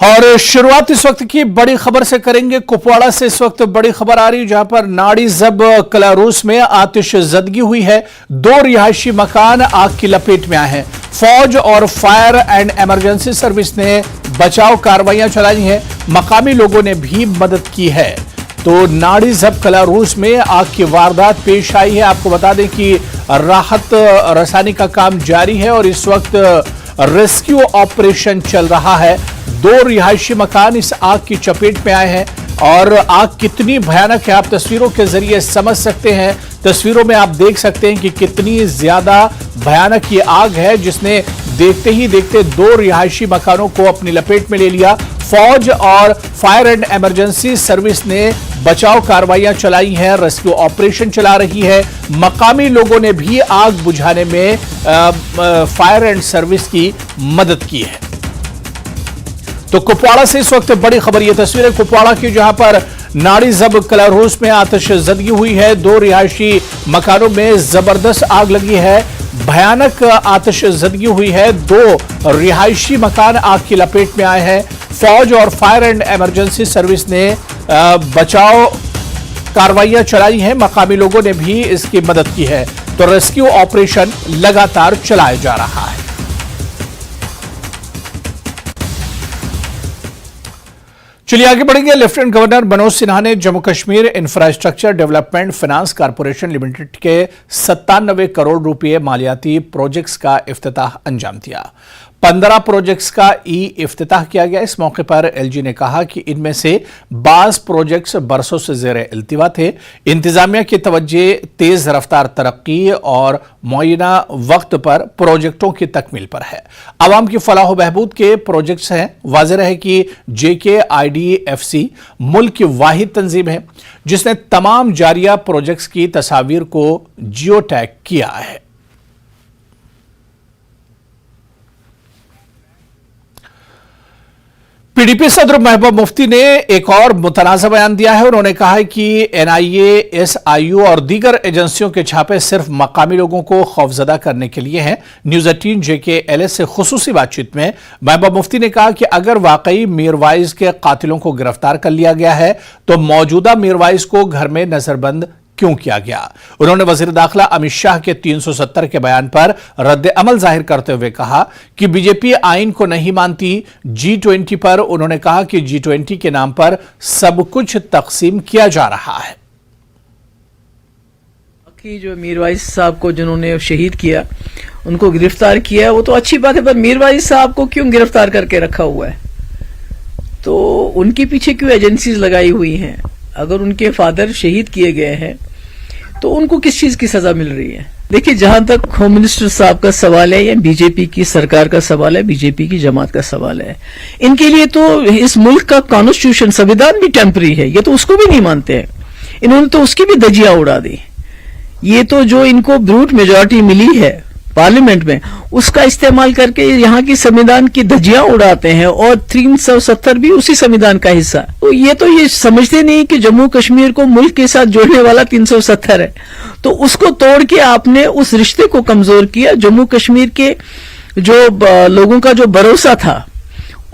और शुरुआत इस वक्त की बड़ी खबर से करेंगे। कुपवाड़ा से इस वक्त बड़ी खबर आ रही है, जहां पर नाड़ी जब कलारूस में आतिशजदगी हुई है। 2 रिहायशी मकान आग की लपेट में आए हैं। फौज और फायर एंड इमरजेंसी सर्विस ने बचाव कार्रवाइयां चलाई हैं। मकामी लोगों ने भी मदद की है। तो नाड़ी जब कलारूस में आग की वारदात पेश आई है। आपको बता दें कि राहत रसानी का काम जारी है और इस वक्त रेस्क्यू ऑपरेशन चल रहा है। 2 रिहायशी मकान इस आग की चपेट में आए हैं और आग कितनी भयानक है आप तस्वीरों के जरिए समझ सकते हैं। तस्वीरों में आप देख सकते हैं कि कितनी ज्यादा भयानक ये आग है, जिसने देखते ही देखते 2 रिहायशी मकानों को अपनी लपेट में ले लिया। फौज और फायर एंड इमरजेंसी सर्विस ने बचाव कार्रवाइयां चलाई हैं, रेस्क्यू ऑपरेशन चला रही है। मकामी लोगों ने भी आग बुझाने में फायर एंड सर्विस की मदद की है। तो कुपवाड़ा से इस वक्त बड़ी खबर, ये तस्वीरें कुपवाड़ा की, जहां पर नाड़ी जब कलारूस में आतिशजदगी हुई है। 2 रिहायशी मकानों में जबरदस्त आग लगी है, भयानक आतिशजदगी हुई है। 2 रिहायशी मकान आग की लपेट में आए हैं। फौज और फायर एंड इमरजेंसी सर्विस ने बचाव कार्रवाइयां चलाई हैं। मकामी लोगों ने भी इसकी मदद की है। तो रेस्क्यू ऑपरेशन लगातार चलाया जा रहा है। चलिए आगे बढ़ेंगे। लेफ्टिनेंट गवर्नर मनोज सिन्हा ने Jammu Kashmir infrastructure development finance corporation limited के 97 करोड़ रुपए मालियाती प्रोजेक्ट्स का इफ्तिताह अंजाम दिया। 15 प्रोजेक्ट्स का इफ्तिताह किया गया। इस मौके पर एलजी ने कहा कि इनमें से 22 प्रोजेक्ट्स बरसों से ज़ेरे इल्तिवा थे। इंतजामिया की तवज्जो तेज रफ्तार तरक्की और मुअय्यना वक्त पर प्रोजेक्टों की तकमील पर है। आवाम की फलाह व बहबूद के प्रोजेक्ट्स हैं। वाज़ेह है कि JKIDFC मुल्क की वाहिद तंजीम है जिसने तमाम जारिया प्रोजेक्ट्स की तस्वीर को जियो टैग किया है। PDP सदर महबूब मुफ्ती ने एक और मुतनाज़ा बयान दिया है। उन्होंने कहा है कि NIA, SIU और दीगर एजेंसियों के छापे सिर्फ मकामी लोगों को खौफजदा करने के लिए हैं। न्यूज़ 18 JKLS से खुसूसी बातचीत में महबूब मुफ्ती ने कहा कि अगर वाकई मीरवाइज के कातिलों को गिरफ्तार कर लिया गया है तो मौजूदा मीरवाइज को घर में नजरबंद क्यों किया गया। उन्होंने वजीर दाखिला अमित शाह के 370 के बयान पर रद्द अमल जाहिर करते हुए कहा कि बीजेपी आइन को नहीं मानती। G20 पर उन्होंने कहा कि G20 के नाम पर सब कुछ तकसीम किया जा रहा है। कि जो मीरवाइज साहब को जिन्होंने शहीद किया उनको गिरफ्तार किया वो तो अच्छी बात है, पर मीरवाइज साहब को क्यों गिरफ्तार करके रखा हुआ है? तो उनके पीछे क्यों एजेंसीज लगाई हुई हैं? अगर उनके फादर शहीद किए गए हैं तो उनको किस चीज की सजा मिल रही है? देखिए, जहां तक होम मिनिस्टर साहब का सवाल है या बीजेपी की सरकार का सवाल है, बीजेपी की जमात का सवाल है, इनके लिए तो इस मुल्क का कॉन्स्टिट्यूशन संविधान भी टेम्पररी है। ये तो उसको भी नहीं मानते हैं। इन्होंने तो उसकी भी धज्जियां उड़ा दी। ये तो जो इनको ब्रूट मेजॉरिटी मिली है पार्लियामेंट में, उसका इस्तेमाल करके यहाँ की संविधान की धज्जियां उड़ाते हैं और 370 भी उसी संविधान का हिस्सा। तो ये समझते नहीं कि जम्मू कश्मीर को मुल्क के साथ जोड़ने वाला 370 है, तो उसको तोड़ के आपने उस रिश्ते को कमजोर किया। जम्मू कश्मीर के जो लोगों का जो भरोसा था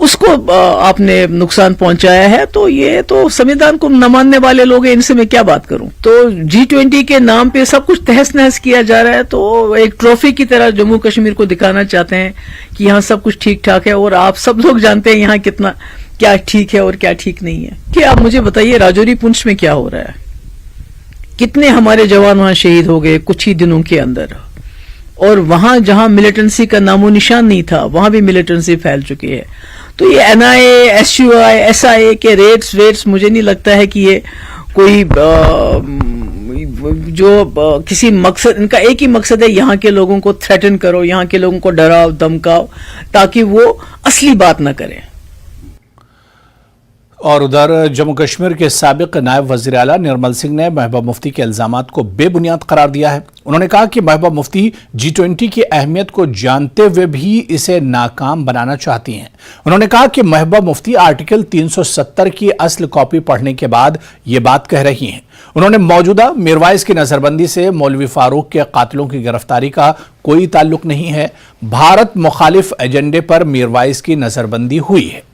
उसको आपने नुकसान पहुंचाया है। तो ये तो संविधान को न मानने वाले लोग हैं, इनसे मैं क्या बात करूं। तो G20 के नाम पे सब कुछ तहस नहस किया जा रहा है। तो एक ट्रॉफी की तरह जम्मू कश्मीर को दिखाना चाहते हैं कि यहाँ सब कुछ ठीक ठाक है, और आप सब लोग जानते हैं यहाँ कितना क्या ठीक है और क्या ठीक नहीं है। कि आप मुझे बताइए, राजौरी पुंछ में क्या हो रहा है? कितने हमारे जवान वहां शहीद हो गए कुछ ही दिनों के अंदर, और वहां जहां मिलिटेंसी का नामो निशान नहीं था वहां भी मिलिटेंसी फैल चुकी है। तो ये NIA, SUI, SIA के रेट्स मुझे नहीं लगता है कि ये कोई जो किसी मकसद, इनका एक ही मकसद है, यहाँ के लोगों को थ्रेटन करो, यहाँ के लोगों को डराओ धमकाओ ताकि वो असली बात ना करें। और उधर जम्मू कश्मीर के साबिक नायब वजीर आला निर्मल सिंह ने महबूब मुफ्ती के इल्जामात को बेबुनियाद करार दिया है। उन्होंने कहा कि महबूब मुफ्ती G20 की अहमियत को जानते हुए भी इसे नाकाम बनाना चाहती हैं। उन्होंने कहा कि महबूब मुफ्ती आर्टिकल 370 की असल कॉपी पढ़ने के बाद ये बात कह रही हैं। उन्होंने मौजूदा मीरवाइज की नजरबंदी से मौलवी फारूक के कातिलों की गिरफ्तारी का कोई ताल्लुक नहीं है। भारत मुखालिफ एजेंडे पर मीरवाइज की नजरबंदी हुई है।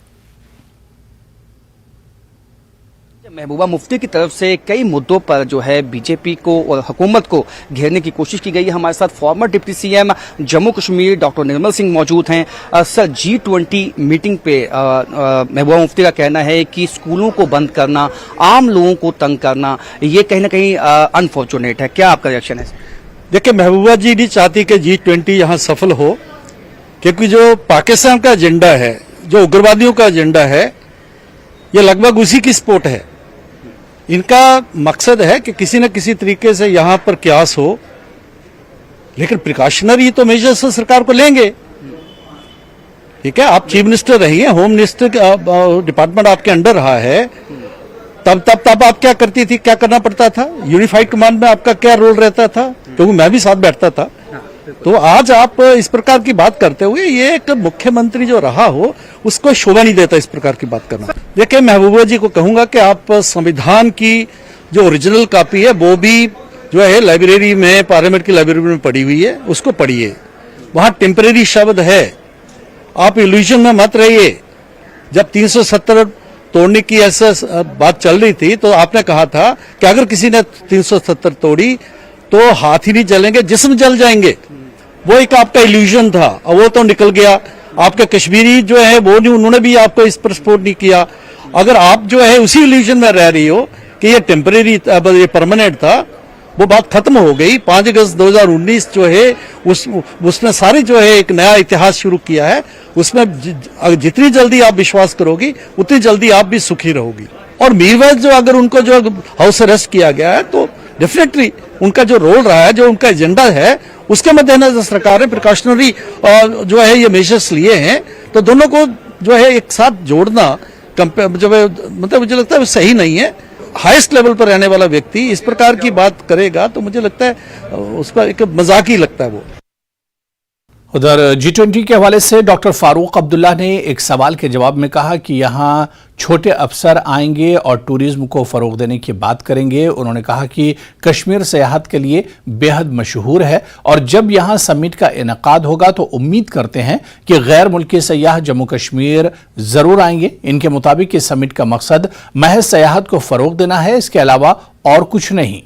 महबूबा मुफ्ती की तरफ से कई मुद्दों पर जो है बीजेपी को और हुकूमत को घेरने की कोशिश की गई है। हमारे साथ former deputy CM Jammu Kashmir doctor Nirmal Singh मौजूद हैं। सर, G20 मीटिंग पे महबूबा मुफ्ती का कहना है कि स्कूलों को बंद करना, आम लोगों को तंग करना, ये कहीं ना कहीं अनफॉर्चुनेट है। क्या आपका रिएक्शन है? देखिए, महबूबा जी नहीं चाहती कि G20 यहाँ सफल हो, क्योंकि जो पाकिस्तान का एजेंडा है, जो उग्रवादियों का एजेंडा है, ये लगभग उसी की सपोर्ट है। इनका मकसद है कि किसी न किसी तरीके से यहां पर क्यास हो, लेकिन प्रिकॉशनरी तो मेजर्स सरकार को लेंगे। ठीक है, आप चीफ मिनिस्टर रही हैं, होम मिनिस्टर डिपार्टमेंट आपके अंडर रहा है, तब आप क्या करती थी, क्या करना पड़ता था? यूनिफाइड कमांड में आपका क्या रोल रहता था? क्योंकि मैं भी साथ बैठता था। तो आज आप इस प्रकार की बात करते हुए, ये एक मुख्यमंत्री जो रहा हो उसको शोभा नहीं देता इस प्रकार की बात करना। देखिए, महबूबा जी को कहूंगा कि आप संविधान की जो ओरिजिनल कॉपी है वो भी जो है लाइब्रेरी में, पार्लियामेंट की लाइब्रेरी में पड़ी हुई है, उसको पढ़िए। वहां टेम्परेरी शब्द है, आप इल्यूजन में मत रहिए। जब 370 तोड़ने की ऐसा बात चल रही थी तो आपने कहा था कि अगर किसी ने 370 तोड़ी तो हाथ ही नहीं जलेंगे, जिस्म जल जाएंगे। वो एक आपका इल्यूजन था, और वो तो निकल गया। आपके कश्मीरी जो है वो नहीं, उन्होंने भी आपको इस पर सपोर्ट नहीं किया। अगर आप जो है उसी इल्यूजन में रह रही हो कि ये टेम्परेरी, ये परमानेंट था, वो बात खत्म हो गई। 5 अगस्त 2019 जो है उसने सारी जो है एक नया इतिहास शुरू किया है। उसमें जितनी जल्दी आप विश्वास करोगी उतनी जल्दी आप भी सुखी रहोगी। और मीरवैज जो अगर उनको जो हाउस अरेस्ट किया गया है तो डेफिनेटली उनका जो रोल रहा है, जो उनका एजेंडा है, उसके मद्देनजर सरकार ने प्रिकॉशनरी जो है ये मेजर्स लिए हैं। तो दोनों को जो है एक साथ जोड़ना जो है, मतलब मुझे लगता है सही नहीं है। हाईएस्ट लेवल पर रहने वाला व्यक्ति इस प्रकार की बात करेगा तो मुझे लगता है उसका एक मजाक ही लगता है वो। उधर G20 के हवाले से डॉक्टर फारूक अब्दुल्ला ने एक सवाल के जवाब में कहा कि यहां छोटे अफसर आएंगे और टूरिज्म को फरोग देने की बात करेंगे। उन्होंने कहा कि कश्मीर सियाहत के लिए बेहद मशहूर है और जब यहां समिट का इनेकाद होगा तो उम्मीद करते हैं कि गैर मुल्की सयाह जम्मू कश्मीर जरूर आएंगे। इनके मुताबिक इस समिट का मकसद महज सियाहत को फरोग देना है, इसके अलावा और कुछ नहीं।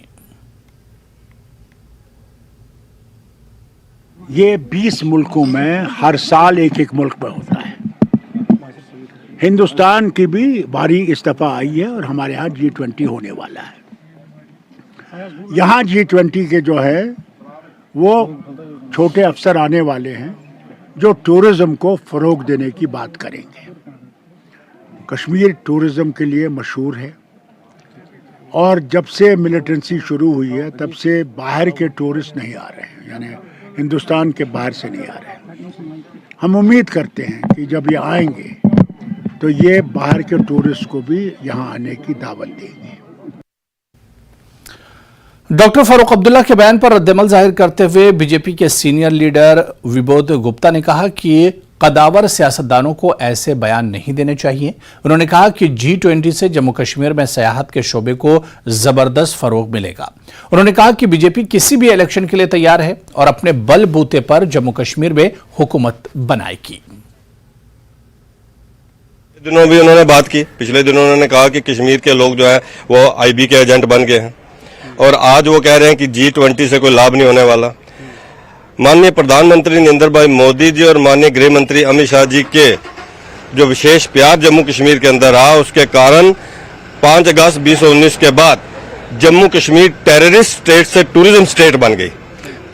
ये 20 मुल्कों में हर साल एक मुल्क में होता है। हिंदुस्तान की भी बारी इस दफा आई है और हमारे यहाँ G20 होने वाला है। यहाँ G20 के जो है वो छोटे अफसर आने वाले हैं जो टूरिज्म को फरोग देने की बात करेंगे। कश्मीर टूरिज्म के लिए मशहूर है और जब से मिलिटेंसी शुरू हुई है तब से बाहर के टूरिस्ट नहीं आ रहे हैं, यानी हिंदुस्तान के बाहर से नहीं आ रहे। हम उम्मीद करते हैं कि जब ये आएंगे तो ये बाहर के टूरिस्ट को भी यहाँ आने की दावत देंगे। डॉक्टर फारूक अब्दुल्ला के बयान पर रद्दअमल जाहिर करते हुए बीजेपी के सीनियर लीडर विबोध गुप्ता ने कहा कि कदावर सियासतदानों को ऐसे बयान नहीं देने चाहिए। उन्होंने कहा कि G20 से जम्मू कश्मीर में सियाहत के शोबे को जबरदस्त फरोग मिलेगा। उन्होंने कहा कि बीजेपी किसी भी इलेक्शन के लिए तैयार है और अपने बलबूते पर जम्मू कश्मीर में हुकूमत बनाएगी। दिनों भी उन्होंने बात की, पिछले दिनों उन्होंने कहा कि कश्मीर के लोग जो है वो IB के एजेंट बन गए हैं और आज वो कह रहे हैं कि G20 से कोई लाभ नहीं होने वाला। माननीय प्रधानमंत्री नरेंद्र भाई मोदी जी और माननीय गृह मंत्री अमित शाह जी के जो विशेष प्यार जम्मू कश्मीर के अंदर रहा, उसके कारण 5 अगस्त 2019 के बाद जम्मू कश्मीर टेररिस्ट स्टेट से टूरिज्म स्टेट बन गई।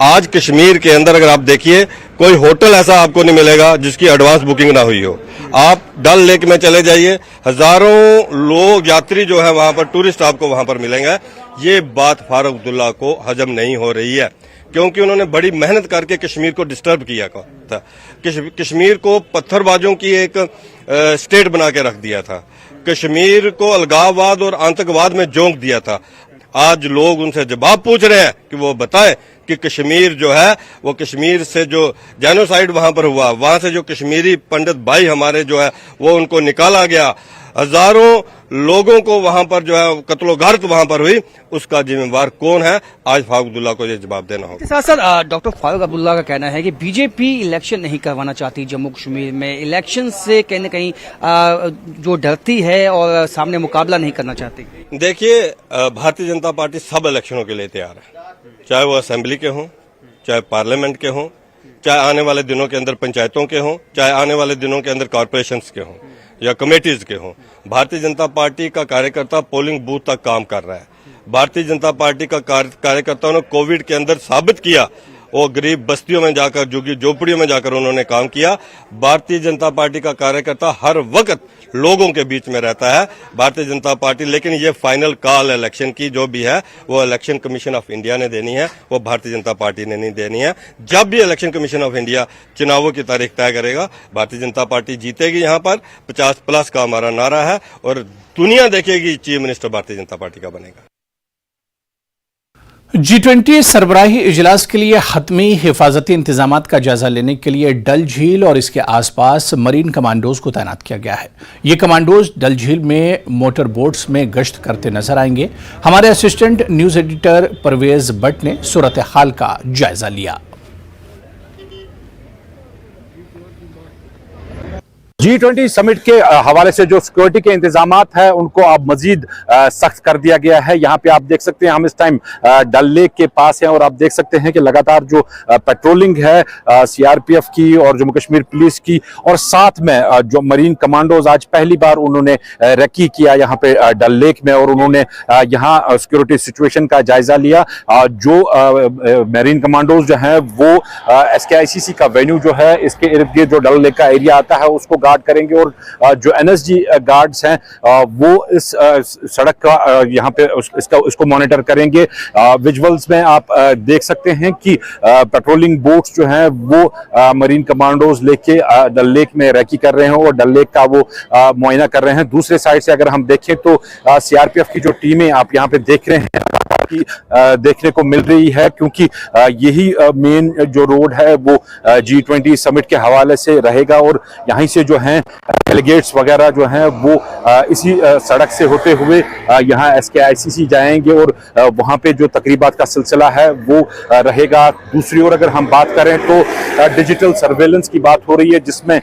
आज कश्मीर के अंदर अगर आप देखिए, कोई होटल ऐसा आपको नहीं मिलेगा जिसकी एडवांस बुकिंग ना हुई हो। आप डल लेक में चले जाइए, हजारों लोग यात्री जो है वहां पर, टूरिस्ट आपको वहां पर मिलेंगे। ये बात फारूक अब्दुल्ला को हजम नहीं हो रही है, क्योंकि उन्होंने बड़ी मेहनत करके कश्मीर को डिस्टर्ब किया था। कश्मीर को पत्थरबाजों की एक स्टेट बना के रख दिया था। कश्मीर को अलगाववाद और आतंकवाद में झोंक दिया था। आज लोग उनसे जवाब पूछ रहे हैं कि वो बताएं कि कश्मीर जो है वो कश्मीर से जो जेनोसाइड वहां पर हुआ, वहां से जो कश्मीरी पंडित भाई हमारे जो है वो उनको निकाला गया, हजारों लोगों को वहां पर जो है कत्लो-गारत वहां पर हुई, उसका जिम्मेवार कौन है? आज फारूक अब्दुल्ला को ये जवाब देना होगा। साथ साथ डॉक्टर फारूक अब्दुल्ला का कहना है कि बीजेपी इलेक्शन नहीं करवाना चाहती जम्मू कश्मीर में, इलेक्शन से कहीं न कहीं जो डरती है और सामने मुकाबला नहीं करना चाहती। देखिए, भारतीय जनता पार्टी सब इलेक्शनों के लिए तैयार है, चाहे वो असेंबली के हों, चाहे पार्लियामेंट के हों, चाहे आने वाले दिनों के अंदर पंचायतों के हों, चाहे आने वाले दिनों के अंदर कॉरपोरेशंस के हों या कमेटीज के हों। भारतीय जनता पार्टी का कार्यकर्ता पोलिंग बूथ तक काम कर रहा है। भारतीय जनता पार्टी का कार्यकर्ताओं ने कोविड के अंदर साबित किया, वो गरीब बस्तियों में जाकर, झुग्गी झोपड़ियों में जाकर उन्होंने काम किया। भारतीय जनता पार्टी का कार्यकर्ता हर वक्त लोगों के बीच में रहता है। भारतीय जनता पार्टी, लेकिन ये फाइनल कॉल इलेक्शन की जो भी है वो इलेक्शन कमीशन ऑफ इंडिया ने देनी है, वो भारतीय जनता पार्टी ने नहीं देनी है। जब भी इलेक्शन कमीशन ऑफ इंडिया चुनावों की तारीख तय करेगा, भारतीय जनता पार्टी जीतेगी। यहाँ पर 50+ का हमारा नारा है और दुनिया देखेगी chief minister Bharatiya Janata party का बनेगा। G20 सरबराही इजलास के लिए हतमी हिफाजती इंतजामात का जायजा लेने के लिए डल झील और इसके आसपास मरीन कमांडोज को तैनात किया गया है। ये कमांडोज डल झील में मोटर बोट्स में गश्त करते नजर आएंगे। हमारे assistant news editor Parvez Bhat ने सूरत हाल का जायजा लिया। G20 समिट के हवाले से जो सिक्योरिटी के इंतजामात है उनको अब मजीद सख्त कर दिया गया है। यहाँ पे आप देख सकते हैं हम इस टाइम डल लेक के पास हैं और आप देख सकते हैं कि लगातार जो पेट्रोलिंग है CRPF की और जम्मू कश्मीर पुलिस की, और साथ में जो मरीन कमांडोज आज पहली बार उन्होंने रेकी किया यहाँ पे डल लेक में और उन्होंने यहाँ सिक्योरिटी सिचुएशन का जायजा लिया। जो मरीन कमांडोज जो है वो SKICC का वेन्यू जो है इसके इर्द गिर्द जो डल लेक का एरिया आता है उसको गार्ड करेंगे और जो NSG गार्ड्स हैं वो इस सड़क का यहाँ पे इसको मॉनिटर करेंगे। विजुअल्स में आप देख सकते हैं कि पेट्रोलिंग बोट्स जो हैं वो मरीन कमांडोज लेके डल लेक में रेकी कर रहे हैं और डल लेक का वो मुआयना कर रहे हैं। दूसरे साइड से अगर हम देखें तो CRPF की जो टीमें आप यहाँ पे देख रहे हैं की देखने को मिल रही है, क्योंकि यही मेन जो रोड है वो G20 समिट के हवाले से रहेगा और यहीं से जो हैं डेलीगेट्स वगैरह जो हैं वो इसी सड़क से होते हुए यहाँ SKICC जाएंगे और वहाँ पे जो तकरीबात का सिलसिला है वो रहेगा। दूसरी ओर अगर हम बात करें तो डिजिटल सर्वेलेंस की बात हो रही है जिसमें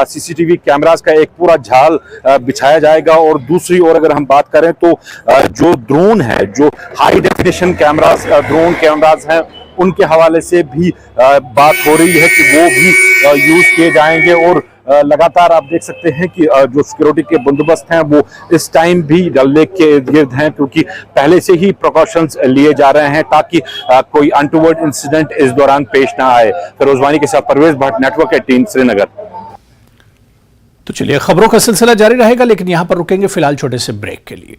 CCTV कैमरास का एक पूरा जाल बिछाया जाएगा और दूसरी ओर अगर हम बात करें तो जो ड्रोन है, जो high definition cameras drone cameras हैं उनके हवाले से भी बात हो रही है कि वो भी यूज किए जाएंगे और लगातार आप देख सकते हैं कि जो सिक्योरिटी के बंदोबस्त हैं वो इस टाइम भी डल लेक के इर्द गिर्द हैं, क्योंकि पहले से ही प्रिकॉशंस लिए जा रहे हैं ताकि कोई अनटूवर्ड इंसिडेंट इस दौरान पेश ना आए। फिरोज वानी के साथ परवेज भट्ट, नेटवर्क 18 श्रीनगर। तो चलिए खबरों का सिलसिला जारी रहेगा, लेकिन यहां पर रुकेंगे फिलहाल छोटे से ब्रेक के लिए।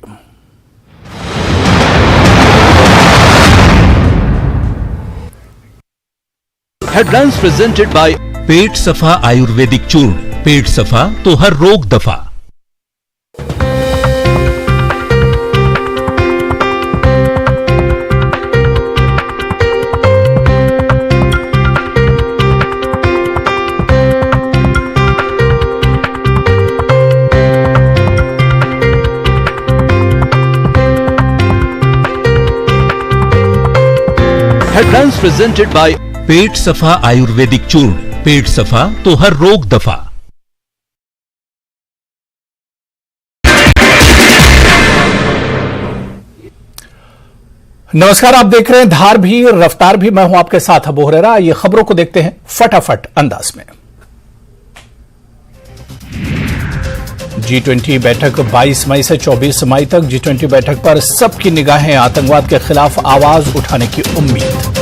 हेडलाइंस प्रेजेंटेड बाय पेट सफा आयुर्वेदिक चूर्ण। पेट सफा तो हर रोग दफा। हेडलाइंस प्रेजेंटेड बाय पेट सफा आयुर्वेदिक चूर्ण। पेट सफा तो हर रोग दफा। नमस्कार, आप देख रहे हैं धार भी रफ्तार भी, मैं हूं आपके साथ अबू हुरैरा। ये खबरों को देखते हैं फटाफट अंदाज में। G20 बैठक 22 मई से 24 मई तक। G20 बैठक पर सबकी निगाहें आतंकवाद के खिलाफ आवाज उठाने की उम्मीद।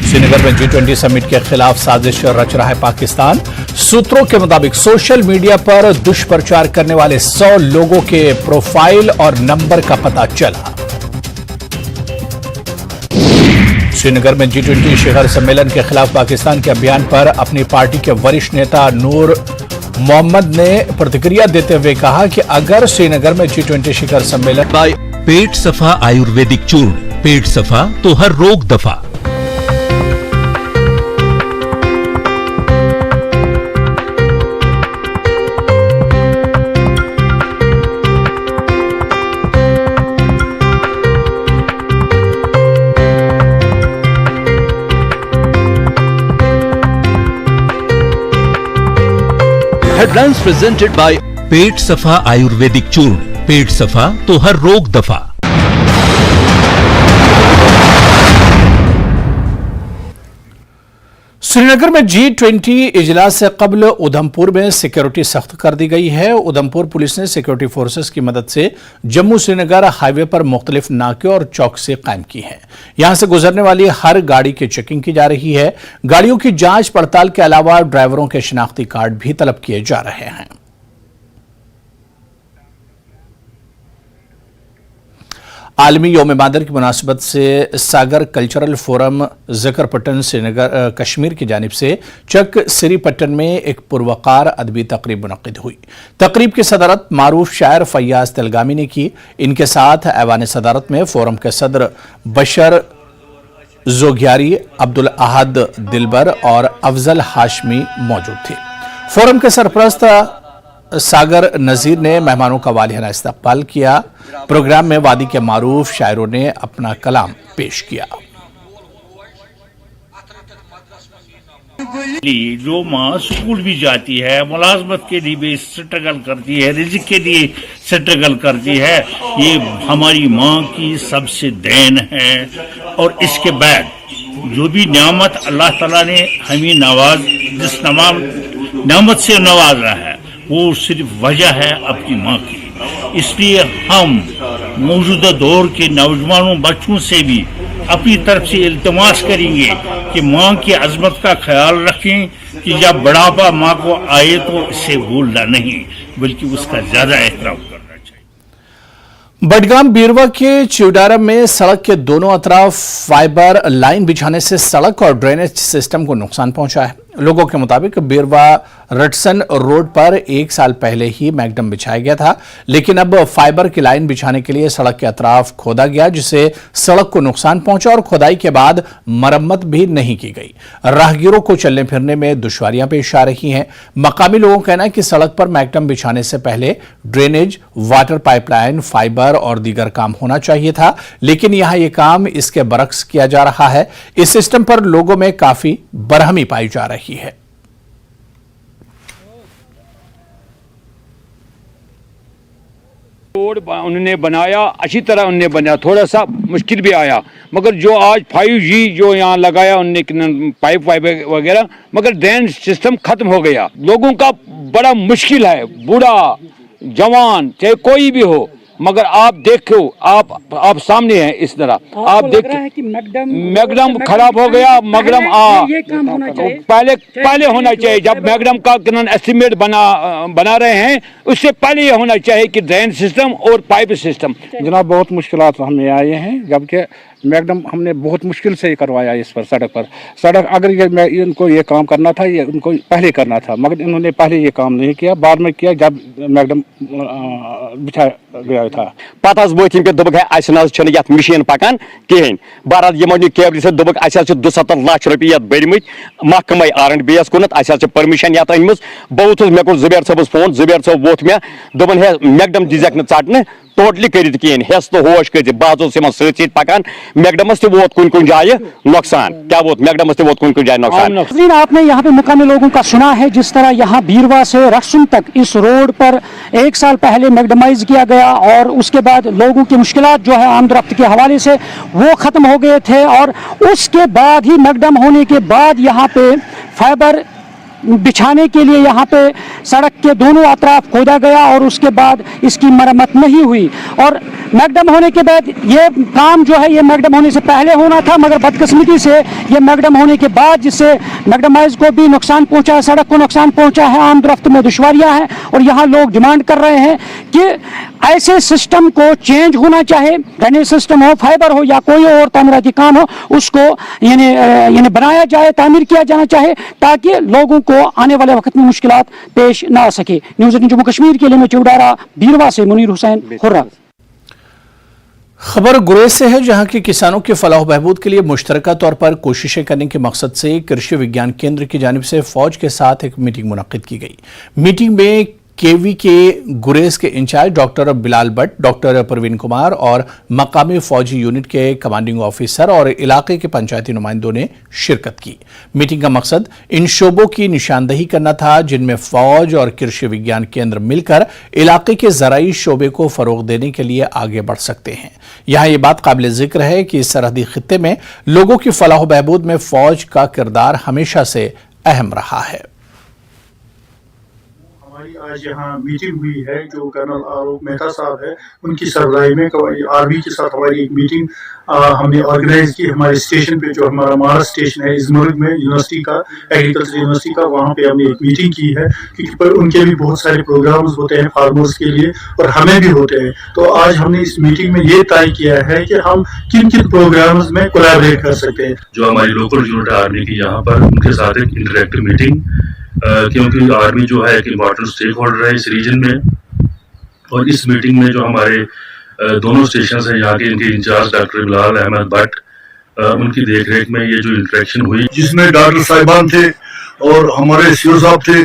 श्रीनगर में G20 समिट के खिलाफ साजिश रच रहा है पाकिस्तान। सूत्रों के मुताबिक सोशल मीडिया पर दुष्प्रचार करने वाले 100 लोगों के प्रोफाइल और नंबर का पता चला। श्रीनगर में G20 शिखर सम्मेलन के खिलाफ पाकिस्तान के अभियान पर अपनी पार्टी के वरिष्ठ नेता नूर मोहम्मद ने प्रतिक्रिया देते हुए कहा कि अगर श्रीनगर में G20 शिखर सम्मेलन बाय पेट सफा आयुर्वेदिक चूर्ण। पेट सफा तो हर रोग दफा। रन्स प्रेजेंटेड बाय पेट सफा आयुर्वेदिक चूर्ण। पेट सफा तो हर रोग दफा। श्रीनगर में G20 इजलास से कबल उधमपुर में सिक्योरिटी सख्त कर दी गई है। उधमपुर पुलिस ने सिक्योरिटी फोर्सेस की मदद से जम्मू श्रीनगर हाईवे पर मुख्तलिफ नाके और चौकसे कायम की हैं। यहां से गुजरने वाली हर गाड़ी की चेकिंग की जा रही है। गाड़ियों की जांच पड़ताल के अलावा ड्राइवरों के शिनाख्ती कार्ड भी तलब किए जा रहे हैं। आलमी यौम मादर की मुनासिबत से सागर कल्चरल फोरम जकरपट्टन श्रीनगर कश्मीर की जानिब से चक सिरीपट्टन में एक पुरवकार अदबी तकरीब मुनक्किद हुई। तकरीब की सदारत मारूफ शायर फैयाज तेलगामी ने की। इनके साथ ऐवान सदारत में फोरम के सदर बशर जोगियारी, अब्दुल अहद दिलबर और अफजल हाशमी मौजूद थे। फोरम के सरपरस्त सागर नजीर ने मेहमानों का वालियाना इस्तकबाल किया। प्रोग्राम में वादी के मारूफ शायरों ने अपना कलाम पेश किया। जो माँ स्कूल भी जाती है, मुलाजमत के लिए भी स्ट्रगल करती है, रिज़्क के लिए स्ट्रगल करती है, ये हमारी माँ की सबसे देन है। और इसके बाद जो भी नियामत अल्लाह ताला ने हमें जिस नियामत से नवाज रहा है, वो सिर्फ वजह है अपनी माँ की। इसलिए हम मौजूदा दौर के नौजवानों बच्चों से भी अपनी तरफ से इल्तिमास करेंगे कि माँ की अजमत का ख्याल रखें कि जब बुढ़ापा माँ को आए तो इसे भूलना नहीं, बल्कि उसका ज्यादा एहतराम करना चाहिए। बडगाम बीरवा के चिवडारा में सड़क के दोनों अतराफ फाइबर लाइन बिछाने से सड़क और ड्रेनेज सिस्टम को नुकसान पहुंचा है। लोगों के मुताबिक बीरवा रटसन रोड पर 1 साल पहले ही मैगडम बिछाया गया था, लेकिन अब फाइबर की लाइन बिछाने के लिए सड़क के अतराफ खोदा गया, जिससे सड़क को नुकसान पहुंचा और खोदाई के बाद मरम्मत भी नहीं की गई। राहगीरों को चलने फिरने में दुश्वारियां पेश आ रही हैं। मकामी लोगों का कहना है कि सड़क पर मैगडम बिछाने से पहले ड्रेनेज, वाटर पाइपलाइन, फाइबर और दीगर काम होना चाहिए था, लेकिन यहां यह काम इसके बरक्स किया जा रहा है। इस सिस्टम पर लोगों में काफी बरहमी पाई जा रही है। रोड उन्होंने बनाया, अच्छी तरह उन्होंने बनाया, थोड़ा सा मुश्किल भी आया, मगर जो आज 5G जो यहाँ लगाया उन्होंने पाइप वगैरह, मगर ड्रेन सिस्टम खत्म हो गया। लोगों का बड़ा मुश्किल है, बूढ़ा जवान चाहे कोई भी हो, मगर आप देखो, आप सामने हैं इस तरह आप देख रहे हैं कि मैगडम खराब हो गया। मैगडम ये काम होना चाहिए, पहले होना चाहिए। जब मैगडम का एस्टिमेट बना रहे हैं, उससे पहले ये होना चाहिए कि ड्रेन सिस्टम और पाइप सिस्टम। जनाब बहुत मुश्किलात हमें आए हैं, जबकि मैगडम हमने बहुत मुश्किल से करवाया इस पर सड़क अगर इनको ये काम करना था, ये उनको पहले करना था, मगर इन्होंने पहले ये काम नहीं किया, बाद में किया जब मैगडम बिछा गया था। पता बोत दोक है मशीन पकान कहें बहरहाल यमो कैबिनेट से दोक 72 लाख रुपये बरमत महकमे R&B कुन परमिशन ये अनम बह वोथुस मे कोर जुबैर सबस फोन, जुबैर सब वोथ मे दोपन है मैगडम दिजक न टोटली कर हेस तो होश कर बह सत पकान मैगडमस वोत कुन जाए नुकसान, क्या वोत मैगडमस वोत कुन जाए नुकसान। आपने यहाँ पे मुकामी लोगों का सुना है, जिस तरह यहाँ बीरवा से रक्सुन तक इस रोड पर 1 साल पहले मैगडमाइज किया गया और उसके बाद लोगों की मुश्किलात जो है आमदरफ्त के हवाले से वो खत्म हो गए थे, और उसके बाद ही मैगडम होने के बाद यहाँ पे फाइबर बिछाने के लिए यहाँ पे सड़क के दोनों अतराफ खोदा गया और उसके बाद इसकी मरम्मत नहीं हुई। और मैगडम होने के बाद ये काम जो है ये मैगडम होने से पहले होना था, मगर बदकिस्मती से ये मैगडम होने के बाद जिससे मैगडमाइज को भी नुकसान पहुंचा है, सड़क को नुकसान पहुंचा है, आमदरफ्त में दुश्वारियां हैं। और यहाँ लोग डिमांड कर रहे हैं कि ऐसे सिस्टम को चेंज होना चाहिए, ड्रेनेज सिस्टम हो, फाइबर हो या कोई और तामीराती काम हो, उसको यानी बनाया जाए, तामीर किया जाना चाहिए, ताकि लोगों को आने वाले वक्त में मुश्किलात पेश ना आ सके। न्यूज़ 18 जम्मू कश्मीर के लिए मैं चिवडारा बीरवा से मुनीर हुसैन हुर्रा। खबर गुरेज से है, जहां के किसानों के फलाह बहबूद के लिए मुश्तरका तौर पर कोशिशें करने के मकसद से कृषि विज्ञान केंद्र की जानिब से फौज के साथ एक मीटिंग मुनक्किद की गई। मीटिंग में केवी के गुरेज के incharge doctor Bilal Bhat, doctor Praveen Kumar और मकामी फौजी यूनिट के कमांडिंग ऑफिसर और इलाके के पंचायती नुमाइंदों ने शिरकत की। मीटिंग का मकसद इन शोबों की निशानदही करना था जिनमें फौज और कृषि विज्ञान केंद्र मिलकर इलाके के ज़राई शोबे को फरोग देने के लिए आगे बढ़ सकते हैं। यहाँ ये बात काबिल जिक्र है कि इस सरहदी खित्ते में लोगों की फलाह बहबूद में फौज का किरदार हमेशा से अहम रहा है। हमारी आज यहाँ मीटिंग हुई है, जो कर्नल आलोक मेहता साहब है उनकी सरबराही में आर्मी के साथ हमारी एक मीटिंग हमने ऑर्गेनाइज की। हमारे स्टेशन पे, जो हमारा महाराष्ट्र स्टेशन है इजमर्ग में, यूनिवर्सिटी का, एग्रीकल्चर यूनिवर्सिटी का, वहाँ पे हमने एक मीटिंग की है, क्योंकि पर उनके भी बहुत सारे प्रोग्राम्स होते हैं फार्मर्स के लिए और हमें भी होते हैं। तो आज हमने इस मीटिंग में ये तय किया है कि हम किन किन प्रोग्राम्स में कोलैबोरेट कर सकते हैं। जो हमारी लोकल यूनिट है आर्मी की, यहाँ पर उनके साथ एक इंटरेक्टिव मीटिंग, क्योंकि आर्मी जो है एक इम्पोर्टेंट स्टेक होल्डर है इस रीजन में, और इस मीटिंग में जो हमारे दोनों स्टेशन हैं यहाँ के, इनके इंचार्ज डॉक्टर बिलाल अहमद भट्ट, उनकी देखरेख में ये जो इंटरेक्शन हुई, जिसमें डॉक्टर साहिबान थे और हमारे सीओ साहब थे।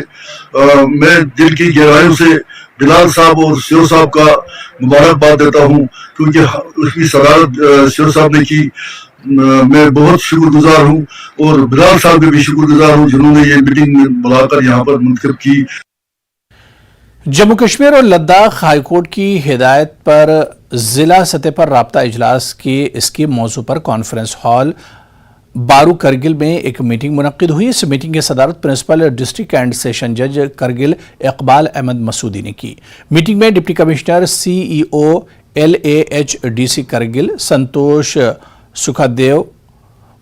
मैं दिल की गहराइयों से बिलाल साहब और सीओ साहब का मुबारकबाद देता हूँ, क्योंकि उसकी सदारत सीओ साहब ने की। मैं बहुत शुक्रगुजार हूँ और बिलाल साहब के भी शुक्रगुजार हूँ जिन्होंने ये मीटिंग बुलाकर यहाँ पर मुनक़िब की। जम्मू कश्मीर और लद्दाख हाईकोर्ट की हिदायत पर जिला सतह पर राब्ता इजलास के इसके मौजू पर कॉन्फ्रेंस हॉल बारू करगिल में एक मीटिंग मुनक्किद हुई। इस मीटिंग की सदारत प्रिंसिपल डिस्ट्रिक्ट एंड सेशन जज करगिल इकबाल अहमद मसूदी ने की। मीटिंग में deputy commissioner CEO LAHDC Kargil Santosh Sukhdev,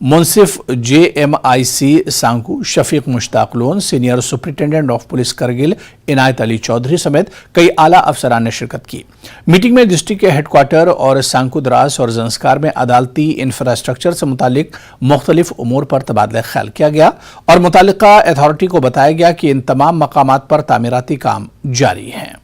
मुंसिफ JMIC Sanku, Shafiq Mushtaq Lone, senior superintendent of police Kargil Inayat Ali Chaudhary समेत कई आला अफसरान ने शिरकत की। मीटिंग में डिस्ट्रिक्ट के हेडक्वार्टर और सांकू द्रास और जंस्कार में अदालती इंफ्रास्ट्रक्चर से मुतालिक मुख्तलिफ उमूर पर तबादला ख्याल किया गया और मुतालिका अथॉरिटी को बताया गया कि इन तमाम मकामात पर तामीराती काम जारी हैं।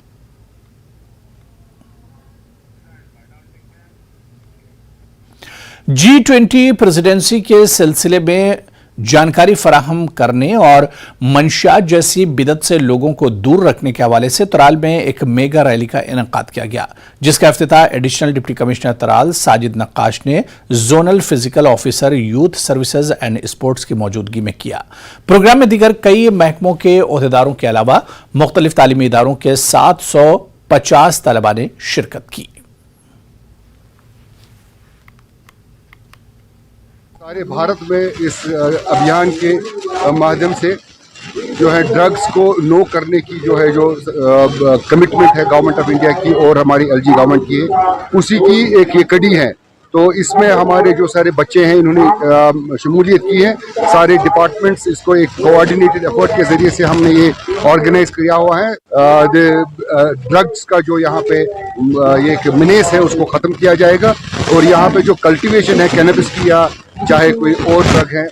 G20 प्रेसिडेंसी के सिलसिले में जानकारी फराहम करने और मंशियात जैसी बिदत से लोगों को दूर रखने के हवाले से तराल में एक मेगा रैली का इनेकाद किया गया, जिसका इफ्तिताह एडिशनल डिप्टी कमिश्नर तराल साजिद नक्काश ने zonal physical officer youth services and sports की मौजूदगी में किया। प्रोग्राम में दीगर कई महकमों के ओहदेदारों के अलावा मुख्तलिफ तालीमी इदारों के 750 तलबा ने शिरकत की। सारे भारत में इस अभियान के माध्यम से जो है ड्रग्स को नो करने की जो कमिटमेंट है गवर्नमेंट ऑफ इंडिया की और हमारी LG गवर्नमेंट की है, उसी की एक ये कड़ी है। तो इसमें हमारे जो सारे बच्चे हैं इन्होंने शमूलियत की है। सारे डिपार्टमेंट्स इसको एक कोऑर्डिनेटेड एफर्ट के जरिए से हमने ये ऑर्गेनाइज किया हुआ है। ड्रग्स का जो यहाँ पे ये एक मिनेस है उसको ख़त्म किया जाएगा और यहाँ पे जो कल्टीवेशन है कैनबिस की या चाहे कोई और ड्रग है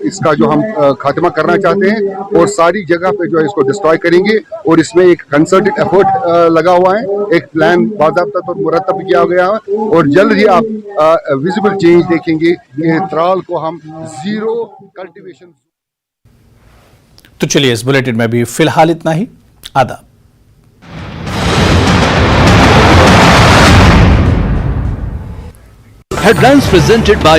इसका जो हम खात्मा करना चाहते हैं और सारी जगह पे जो है इसको डिस्ट्रॉय करेंगे और इसमें एक कंसर्टेड एफर्ट लगा हुआ है, एक प्लान बाज़ाब्ता तौर मुरतब किया गया है और जल्द ही आप विजिबल चेंज देखेंगे कि त्राल को हम जीरो कल्टीवेशन। तो चलिए इस बुलेटिन में भी फिलहाल इतना ही। आदाब। Headlines presented by